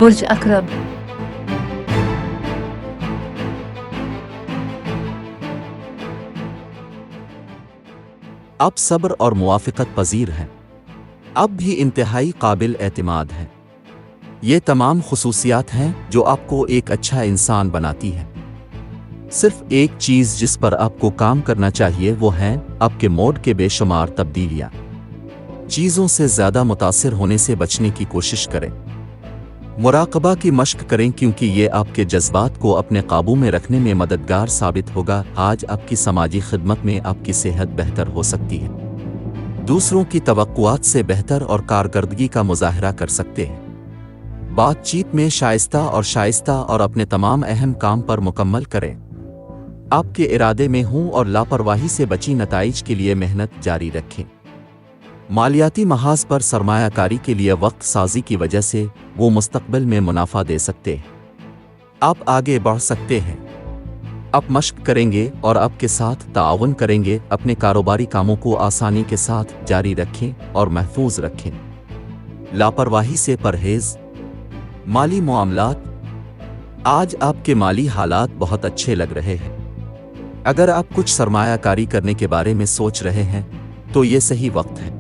برج اکرب، آپ صبر اور موافقت پذیر ہیں، اب بھی انتہائی قابل اعتماد ہیں۔ یہ تمام خصوصیات ہیں جو آپ کو ایک اچھا انسان بناتی ہیں۔ صرف ایک چیز جس پر آپ کو کام کرنا چاہیے وہ ہیں آپ کے موڈ کے بے شمار تبدیلیاں۔ چیزوں سے زیادہ متاثر ہونے سے بچنے کی کوشش کریں۔ مراقبہ کی مشق کریں کیونکہ یہ آپ کے جذبات کو اپنے قابو میں رکھنے میں مددگار ثابت ہوگا۔ آج آپ کی سماجی خدمت میں آپ کی صحت بہتر ہو سکتی ہے۔ دوسروں کی توقعات سے بہتر اور کارکردگی کا مظاہرہ کر سکتے ہیں۔ بات چیت میں شائستہ اور اپنے تمام اہم کام پر مکمل کریں۔ آپ کے ارادے میں ہوں اور لاپرواہی سے بچی نتائج کے لیے محنت جاری رکھیں۔ مالیاتی محاذ پر سرمایہ کاری کے لیے وقت سازی کی وجہ سے وہ مستقبل میں منافع دے سکتے ہیں۔ آپ آگے بڑھ سکتے ہیں۔ آپ مشق کریں گے اور آپ کے ساتھ تعاون کریں گے۔ اپنے کاروباری کاموں کو آسانی کے ساتھ جاری رکھیں اور محفوظ رکھیں۔ لاپرواہی سے پرہیز۔ مالی معاملات۔ آج آپ کے مالی حالات بہت اچھے لگ رہے ہیں۔ اگر آپ کچھ سرمایہ کاری کرنے کے بارے میں سوچ رہے ہیں تو یہ صحیح وقت ہے۔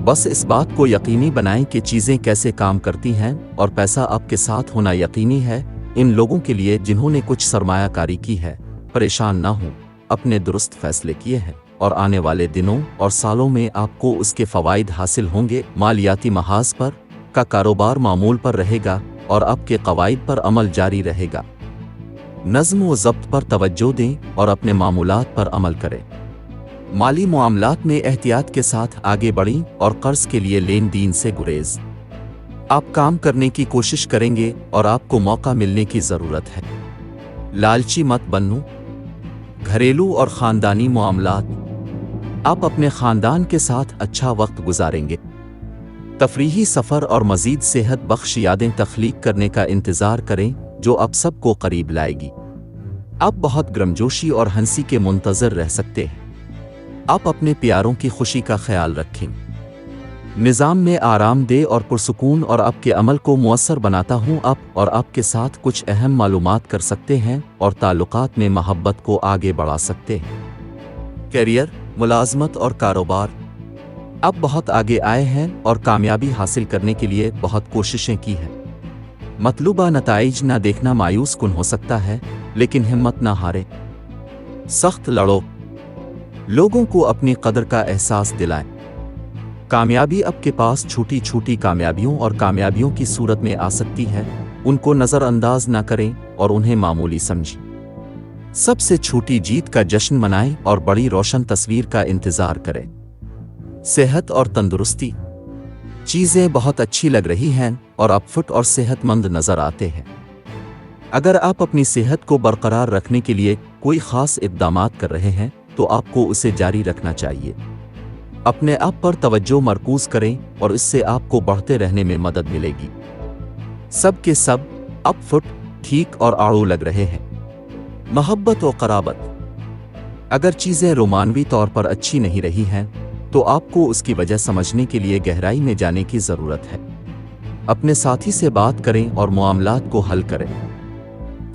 بس اس بات کو یقینی بنائیں کہ چیزیں کیسے کام کرتی ہیں اور پیسہ آپ کے ساتھ ہونا یقینی ہے۔ ان لوگوں کے لیے جنہوں نے کچھ سرمایہ کاری کی ہے، پریشان نہ ہوں، اپنے درست فیصلے کیے ہیں اور آنے والے دنوں اور سالوں میں آپ کو اس کے فوائد حاصل ہوں گے۔ مالیاتی محاذ پر کا کاروبار معمول پر رہے گا اور آپ کے قواعد پر عمل جاری رہے گا۔ نظم و ضبط پر توجہ دیں اور اپنے معمولات پر عمل کریں۔ مالی معاملات میں احتیاط کے ساتھ آگے بڑھیں اور قرض کے لیے لین دین سے گریز۔ آپ کام کرنے کی کوشش کریں گے اور آپ کو موقع ملنے کی ضرورت ہے۔ لالچی مت بنو۔ گھریلو اور خاندانی معاملات۔ آپ اپنے خاندان کے ساتھ اچھا وقت گزاریں گے۔ تفریحی سفر اور مزید صحت بخش یادیں تخلیق کرنے کا انتظار کریں جو آپ سب کو قریب لائے گی۔ آپ بہت گرمجوشی اور ہنسی کے منتظر رہ سکتے ہیں۔ آپ اپنے پیاروں کی خوشی کا خیال رکھیں۔ نظام میں آرام دہ اور پرسکون اور آپ کے عمل کو مؤثر بناتا ہوں۔ آپ اور آپ کے ساتھ کچھ اہم معلومات کر سکتے ہیں اور تعلقات میں محبت کو آگے بڑھا سکتے ہیں۔ کیریئر، ملازمت اور کاروبار۔ آپ بہت آگے آئے ہیں اور کامیابی حاصل کرنے کے لیے بہت کوششیں کی ہیں۔ مطلوبہ نتائج نہ دیکھنا مایوس کن ہو سکتا ہے، لیکن ہمت نہ ہاریں۔ سخت لڑو۔ لوگوں کو اپنی قدر کا احساس دلائیں۔ کامیابی آپ کے پاس چھوٹی چھوٹی کامیابیوں اور کامیابیوں کی صورت میں آ سکتی ہے۔ ان کو نظر انداز نہ کریں اور انہیں معمولی سمجھیں۔ سب سے چھوٹی جیت کا جشن منائیں اور بڑی روشن تصویر کا انتظار کریں۔ صحت اور تندرستی۔ چیزیں بہت اچھی لگ رہی ہیں اور آپ فٹ اور صحت مند نظر آتے ہیں۔ اگر آپ اپنی صحت کو برقرار رکھنے کے لیے کوئی خاص اقدامات کر رہے ہیں تو آپ کو اسے جاری رکھنا چاہیے۔ اپنے آپ پر توجہ مرکوز کریں اور اس سے آپ کو بڑھتے رہنے میں مدد ملے گی۔ سب کے سب آپ فٹ، ٹھیک اور آڑو لگ رہے ہیں۔ محبت و قرابت۔ اگر چیزیں رومانوی طور پر اچھی نہیں رہی ہیں تو آپ کو اس کی وجہ سمجھنے کے لیے گہرائی میں جانے کی ضرورت ہے۔ اپنے ساتھی سے بات کریں اور معاملات کو حل کریں۔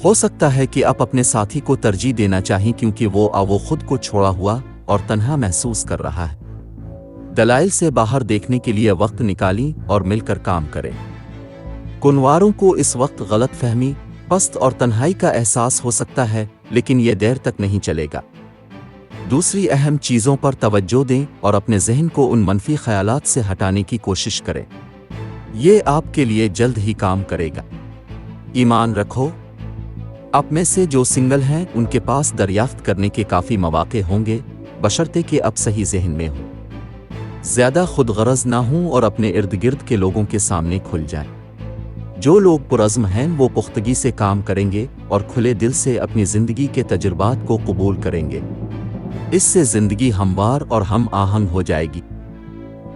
ہو سکتا ہے کہ آپ اپنے ساتھی کو ترجیح دینا چاہیں کیونکہ وہ خود کو چھوڑا ہوا اور تنہا محسوس کر رہا ہے۔ دلائل سے باہر دیکھنے کے لیے وقت نکالیں اور مل کر کام کریں۔ کنواروں کو اس وقت غلط فہمی، پست اور تنہائی کا احساس ہو سکتا ہے، لیکن یہ دیر تک نہیں چلے گا۔ دوسری اہم چیزوں پر توجہ دیں اور اپنے ذہن کو ان منفی خیالات سے ہٹانے کی کوشش کریں۔ یہ آپ کے لیے جلد ہی کام کرے گا۔ ایمان رکھو۔ آپ میں سے جو سنگل ہیں ان کے پاس دریافت کرنے کے کافی مواقع ہوں گے، بشرطے کہ آپ صحیح ذہن میں ہوں۔ زیادہ خود غرض نہ ہوں اور اپنے ارد گرد کے لوگوں کے سامنے کھل جائیں۔ جو لوگ پرعزم ہیں وہ پختگی سے کام کریں گے اور کھلے دل سے اپنی زندگی کے تجربات کو قبول کریں گے۔ اس سے زندگی ہموار اور ہم آہنگ ہو جائے گی۔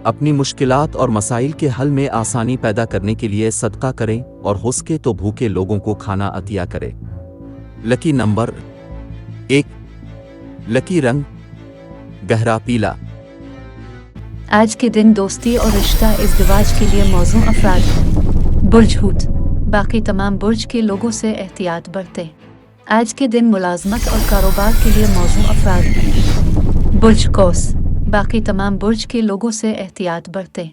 اپنی مشکلات اور مسائل کے حل میں آسانی پیدا کرنے کے لیے صدقہ کریں اور ہو سکے تو بھوکے لوگوں کو کھانا عطیہ کریں۔ لکی نمبر 1۔ لکی رنگ گہرا پیلا۔ آج کے دن دوستی اور رشتہ ازدواج کے لیے موزوں افراد ہیں۔ برج ہوت۔ باقی تمام برج کے لوگوں سے احتیاط برتیں۔ آج کے دن ملازمت اور کاروبار کے لیے موزوں افراد ہیں۔ برج قوس، باقی تمام برج کے لوگوں سے احتیاط برتیں۔